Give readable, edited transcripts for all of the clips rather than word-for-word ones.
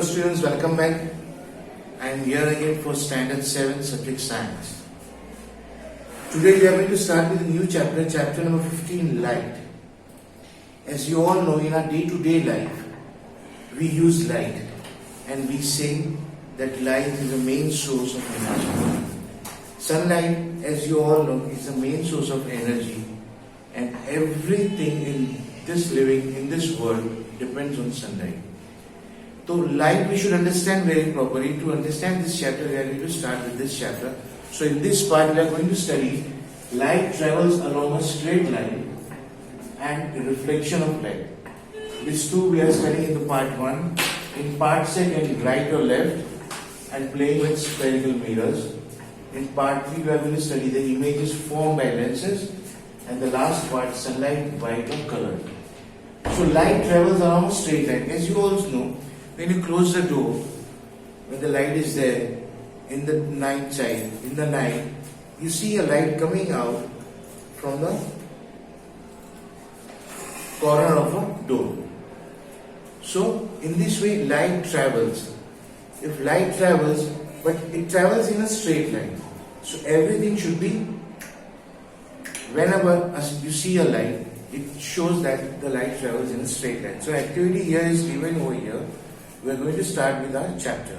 students, welcome back. I am here again for Standard 7 subject Science. Today we are going to start with a new chapter, chapter number 15, Light. As you all know, in our day-to-day life, we use light and we say that light is the main source of energy. Sunlight, as you all know, is the main source of energy, and everything in this world depends on sunlight. So light we should understand very properly. To understand this chapter, we are going to start with this chapter. So in this part, we are going to study light travels along a straight line and the reflection of light. These two we are studying in the part 1. In part 2, right or left and playing with spherical mirrors. In part 3, we are going to study the images formed by lenses. And the last part, sunlight, white or color. So light travels along a straight line. As you all know, when you close the door, when the light is there, in the night side, in the night, you see a light coming out from the corner of a door. So in this way, light travels. If light travels, but it travels in a straight line. So everything should be, whenever you see a light, it shows that the light travels in a straight line. So activity here is given over here. We are going to start with our chapter.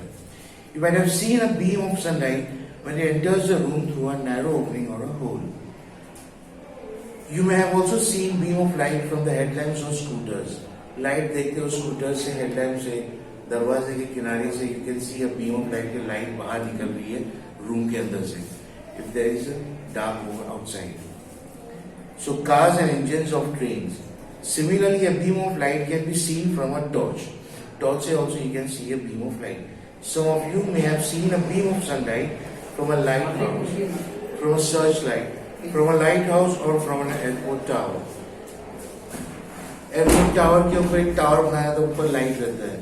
You might have seen a beam of sunlight when it enters the room through a narrow opening or a hole. You may have also seen beam of light from the headlamps of scooters. Light देखते हो scooter से, headlamp से, दरवाजे के किनारे से, you can see a beam of light के light बाहर निकल रही है रूम के अंदर से. If there is a dark room outside. So cars and engines of trains. Similarly, a beam of light can be seen from a torch. Torch also you can see a beam of light. Some of you may have seen a beam of sunlight from a lighthouse, from a searchlight, from a lighthouse or from an airport tower. Airport tower के ऊपर एक tower बनाया तो ऊपर light रहता है.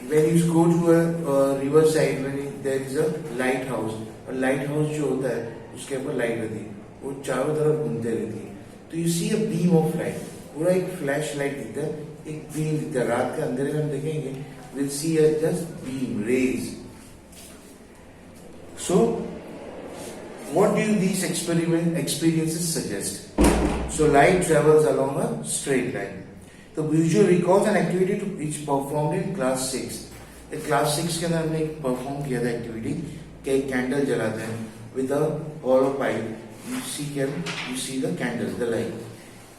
When you go to a river side, when there is a lighthouse, और lighthouse जो होता है उसके ऊपर लाइट रहती है, वो चारों तरफ घूमते रहती है. तो you see a beam of light. पूरा एक फ्लैश लाइट दिखता है, एक बीम दिखता है. रात के अंधेरे में हम देखेंगे, we'll see a just beam, rays. So, what do these experiences suggest? So, light travels along a straight line. So, Bujo recalls an activity which performed in class 6. In class 6 के अंदर हमने एक perform किया था activity कि एक candle जलाते हैं with a hollow pipe. You see the candle, the light.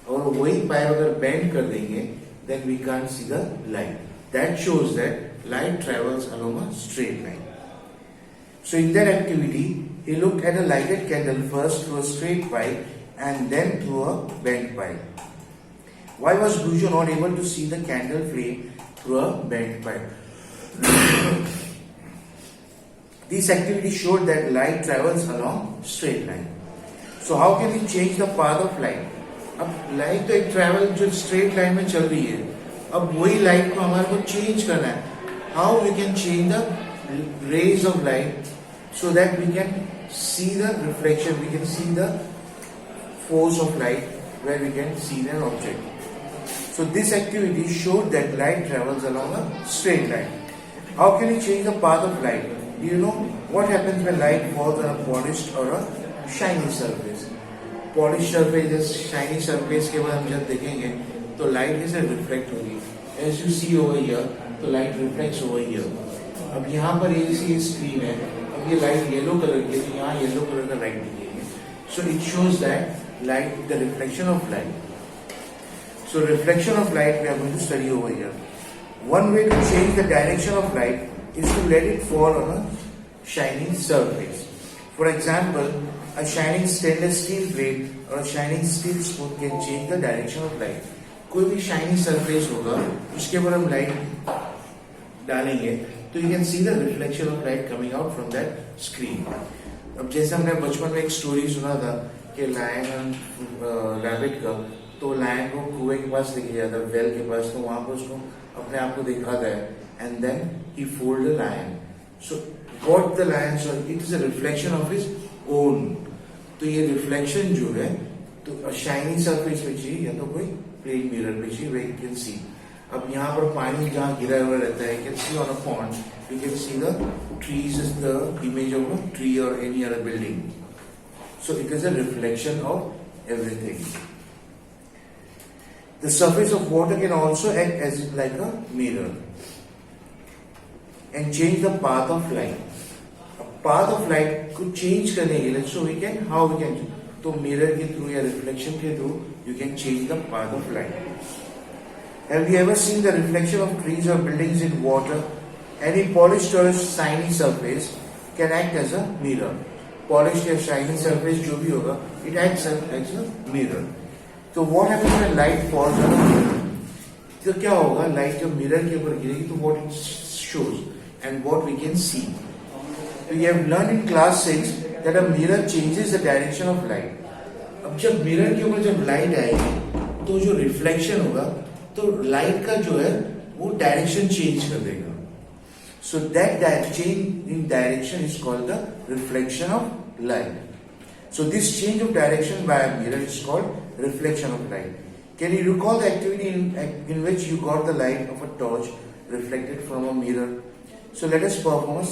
और वही पाइप अगर bend कर देंगे, then we can't see the light. That shows that light travels along a straight line. So in that activity, he looked at a lighted candle first through a straight pipe and then through a bent pipe. Why was Bujo not able to see the candle flame through a bent pipe? This activity showed that light travels along straight line. So how can we change the path of light? अब light तो एक travel जो straight line में चल रही है, अब वही लाइट को हमारे को चेंज करना है. How we can change the rays of light so that we can see the reflection, we can see the force of light where we can see an object. So this activity showed that light travels along a straight line. How can you change the path of light? Do you know what happens when light falls on a polished और a shiny surface? Polish surface, shiny surface के बाद हम जब देखेंगे तो light कैसे reflect होगी. As you see over here, तो लाइट रिफ्लेक्ट्स ओवर हियर. अब यहाँ पर ये स्क्रीन है, अब ये लाइट येलो कलर की है, तो यहाँ येलो कलर का लाइट दिखेगी. So it shows that light, the reflection of light. So reflection of light we are going to study over here. One way to change the direction of light is to let it fall on a shining surface. For example, a shining stainless steel plate or a shining steel spoon can change the direction of light. कोई भी shining surface होगा, उसके ऊपर हम light डालेंगे, तो you can see the reflection of light coming out from that screen. अब जैसे हमने बचपन में एक स्टोरी सुना था कि लायन और रैबिट का, तो लायन को कुएं के पास लेके जाता है, वेल के पास, तो वहां पर उसको अपने आप को दिखाता है, and then he fooled the lion. So what the lion saw, it is a reflection of his own. तो ये रिफ्लेक्शन जो है, तो शाइनी सरफेस पे चाहिए या तो कोई प्लेन मिरर पे चाहिए, वे कैन सी. अब यहाँ पर पानी जहाँ गिरा हुआ रहता है, you can see on a pond, you can see the trees is the image of a tree or any other building. So it is a reflection of everything. The surface of water can also act as like a mirror and change the path of light. Path of light को change करने के लिए, so we can, how we can, तो mirror के through या reflection के through you can change the path of light. Have you ever seen the reflection of trees or buildings in water? Any polished or shiny surface can act as a mirror. Polished or shiny surface जो भी होगा, it acts as a mirror. So what happens when light falls on a mirror? तो क्या होगा, light जब mirror के ऊपर गिरेगी तो what it shows and what we can see. So you have learned in class 6 that a mirror changes the direction of light. अब जब mirror के ऊपर जब light आएगी तो जो reflection होगा तो लाइट का जो है वो डायरेक्शन चेंज कर देगा. So that change in direction is called the reflection of light. So this change of direction by a mirror is called reflection of light. Can you recall the activity in which you got the light of a torch reflected from a mirror? So let us perform a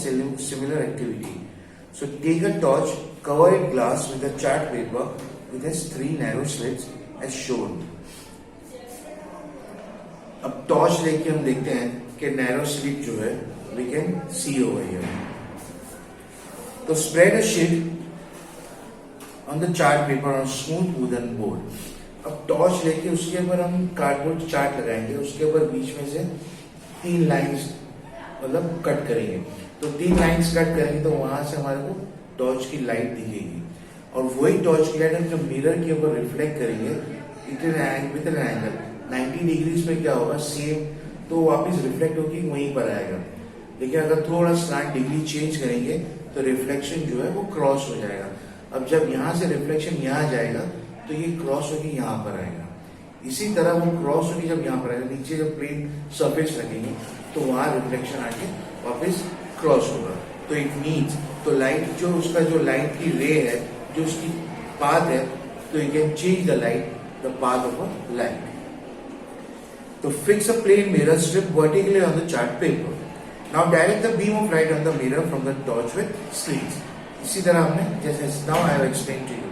similar activity. So take a torch, cover it glass with a chart paper with its 3 narrow slits as shown. अब torch लेके हम देखते हैं कि narrow slit जो है we can see over here. तो spread a sheet on the chart paper on smooth wooden board. अब टॉर्च लेके उसके ऊपर हम कार्डबोर्ड चार्ट लगाएंगे, उसके ऊपर बीच में से 3 लाइंस मतलब कट करेंगे. तो 3 लाइंस कट करेंगे तो वहां से हमारे को टॉर्च की लाइट दिखेगी और वही टॉर्च की लाइट हम जब मिरर के ऊपर रिफ्लेक्ट करेंगे विद एन एंगल 90 डिग्रीज पे क्या होगा, सेम तो वापस रिफ्लेक्ट होगी वहीं पर आएगा. लेकिन अगर थोड़ा स्लैंट डिग्री चेंज करेंगे तो रिफ्लेक्शन जो है वो क्रॉस हो जाएगा. अब जब यहाँ से रिफ्लेक्शन यहाँ जाएगा तो ये क्रॉस होकर यहाँ पर आएगा. इसी तरह वो क्रॉस होकर जब यहाँ पर आएगा, नीचे जब प्लेन सरफेस रखेंगे तो वहां रिफ्लेक्शन आके वापस क्रॉस होगा. तो इट मीन्स तो लाइट जो उसका जो लाइट की रे है, जो उसकी पाथ है, तो you can change the light the path of a light. To fix a plain mirror strip vertically on the chart paper. Now direct the beam of light on the mirror from the torch with slits. इसी तरह हमने जैसे now I have explained to you.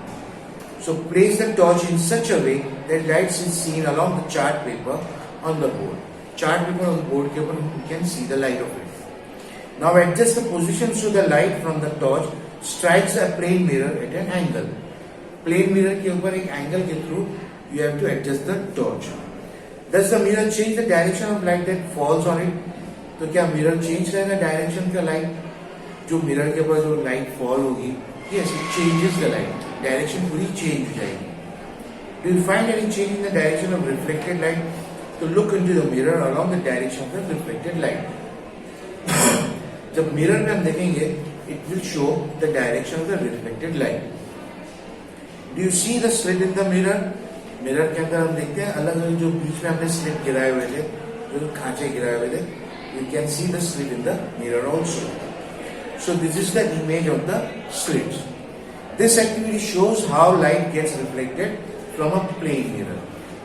So place the torch in such a way that light is seen along the chart paper on the board. Chart paper on the board के ऊपर you can see the light of it. Now adjust the position so the light from the torch strikes a plane mirror at an angle. Plane mirror के ऊपर एक angle के through you have to adjust the torch. Does the mirror change the direction of light that falls on it? तो क्या mirror change करेगा direction का light, जो mirror के ऊपर जो लाइट फॉल होगी? Yes, it changes the light. Direction पूरी चेंज हो जाएगी. Do you find any change in the direction of reflected light? तो look into the mirror along the direction of the reflected light. जब mirror में हम देखेंगे, it will show the direction of the reflected light. Do you see the slit in the mirror? Mirror के अंदर हम देखते हैं अलग अलग जो बीच में हमने स्लिट गिराए हुए थे, जो खांचे गिराए हुए थे, you can see the slit in the mirror also. So this is the image of the slits. This activity shows how light gets reflected from a plane mirror.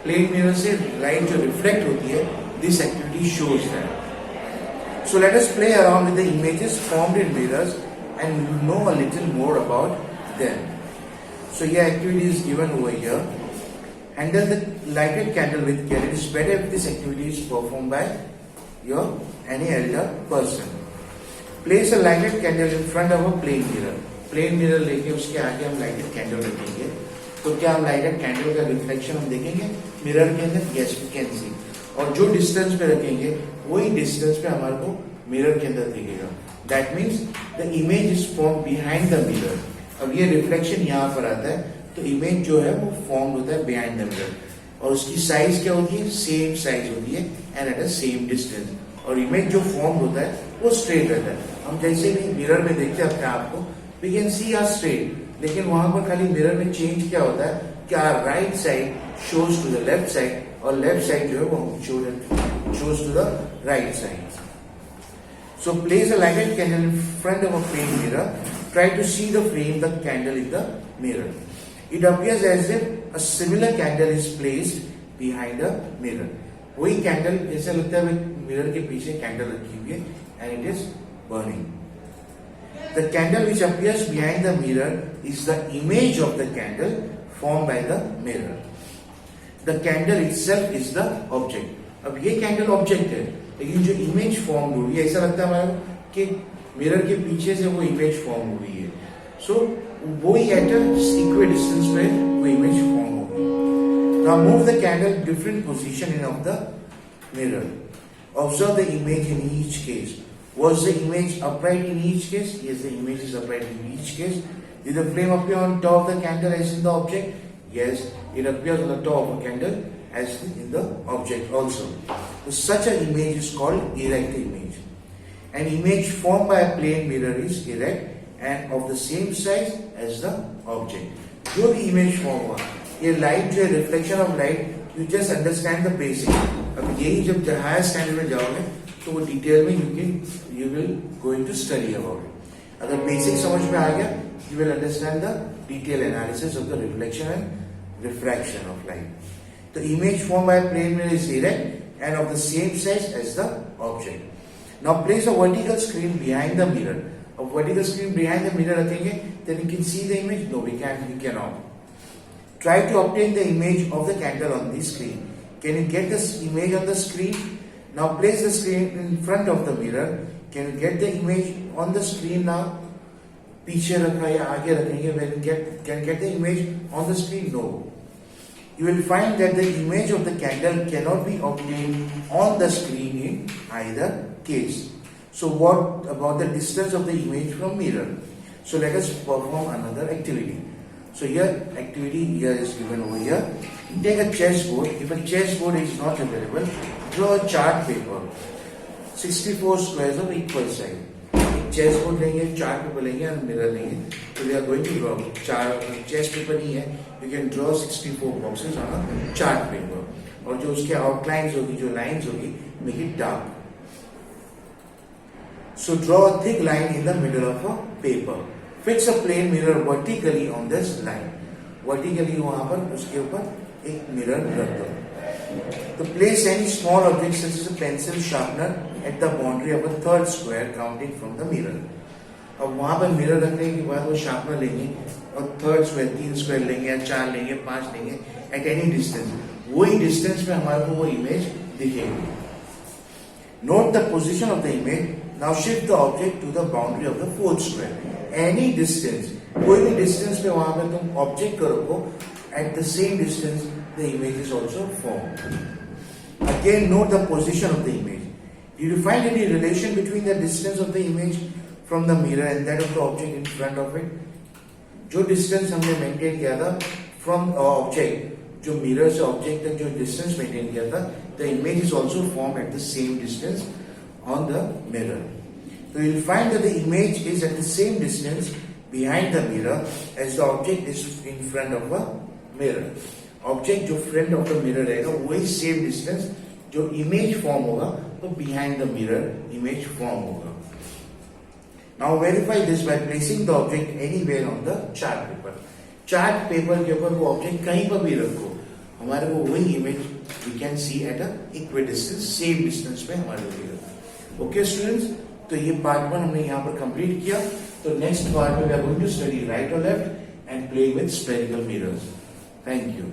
Plane mirror से light जो reflect होती है, this activity shows that. So let us play around with the images formed in mirrors and know a little more about them. So ये activity is given over here. Handle the lighted candle with care. It is better if this activity is performed by your any elder person. Place a lighted candle in front of a plane mirror. Plane mirror लेके उसके आगे हम lighted candle रखेंगे. तो क्या हम lighted candle का reflection हम देखेंगे mirror के अंदर? Yes, we can see. और जो distance पे रखेंगे वही distance पे हमारे को mirror के अंदर दिखेगा. That means the image is formed behind the mirror. अब ये reflection यहाँ पर आता है तो इमेज जो है वो फॉर्म होता है बिहाइंड द मिरर और उसकी साइज क्या होती है? सेम साइज होती है and at a same distance. और इमेज जो फॉर्म होता है वो स्ट्रेट रहता है. हम जैसे भी मिरर में देखते हैं अपने आप को, we can see are straight, लेकिन वहां पर खाली मिरर में चेंज क्या होता है कि are right side shows to the left side और लेफ्ट साइड जो है वो shows to the right side. So place a lighted candle in front of a plane mirror. Try to see the frame the candle in the mirror. It appears as if a similar candle is placed behind a mirror. वही candle ऐसा लगता है mirror के पीछे candle रखी हुई है and it is burning. The candle which appears behind the mirror is the image of the candle formed by the mirror. The candle itself is the object. अब ये कैंडल ऑब्जेक्ट है, लेकिन जो इमेज फॉर्म हुई है ऐसा लगता है हमारा कि मिरर के पीछे से वो इमेज फॉर्म हुई है. सो वो ही एट इक्वल डिस्टेंस पे वो इमेज फॉर्म होगी. Now move the candle different position in of the mirror. Observe the image in each case. Was the image upright in each case? Yes, the image is upright in each case. Did the flame appear on top of the candle as in the object? Yes, it appears on the top of a candle as in the object also. So such an image is called erect image. An image formed by a plane mirror is erect and of the same size as the object. जो भी image form हुआ, ये light जो है reflection of light, you just understand the basic. अब यही जब higher standard में जाओगे तो वो डिटेल में you will going to study about it. अगर बेसिक समझ में आ गया, you will understand the detailed analysis of the reflection and refraction of light. The image formed by a plane mirror is erect and of the same size as the object. Now place a vertical screen behind the mirror. A vertical screen behind the mirror रखेंगे, then you can see the image. No, we cannot. Try to obtain the image of the candle on the screen. Can you get this image on the screen? Now place the screen in front of the mirror. Can you get the image on the screen now? पीछे रखा या आगे रखेंगे, can you get the image on the screen? No. You will find that the image of the candle cannot be obtained on the screen in either case. So what about the distance of the image from mirror? So let us perform another activity. So here activity here is given over here. Take a chessboard. If a chessboard is not available, draw a chart paper. 64 squares of equal size. एक chessboard लेंगे, chart paper लेंगे और mirror लेंगे. So we are going to draw. chess paper नहीं है, you can draw 64 boxes on a chart paper. और जो उसके outlines होगी, जो lines होगी, make it dark. So draw a thick line in the middle of a paper. Fix a plane mirror vertically on this line. Vertically वहाँ पर उसके ऊपर एक mirror रख दो. To place any small object such as a pencil sharpener at the boundary of a third square counting from the mirror. अब वहाँ पर mirror रखने के बाद वो sharpener लेंगे और third square 3 square लेंगे या 4 लेंगे 5 लेंगे at any distance. वही distance में हमारे को वो image दिखेगी. Note the position of the image. Now shift the object to the boundary of the fourth square. Any distance, कोई भी distance पे वहाँ पे तुम object करोगे, at the same distance the image is also formed. Again note the position of the image. Did you find any relation between the distance of the image from the mirror and that of the object in front of it? जो distance हमने maintain किया था from object, जो mirror से object तक जो distance maintain किया था, the image is also formed at the same distance on the mirror. So you will find that the image is at the same distance behind the mirror as the object is in front of a mirror. Object जो front of the mirror रहेगा वही same distance जो image form होगा तो behind the mirror image form होगा. Now verify this by placing the object anywhere on the chart paper. Chart paper के ऊपर वो object कहीं पर भी रखो, हमारे को वही image we can see at a equidistance, same distance पे हमारे को मिलेगा. Okay students, तो ये part 1 हमने यहाँ पर complete किया. तो next part में we are going to study right or left and play with spherical mirrors. Thank you.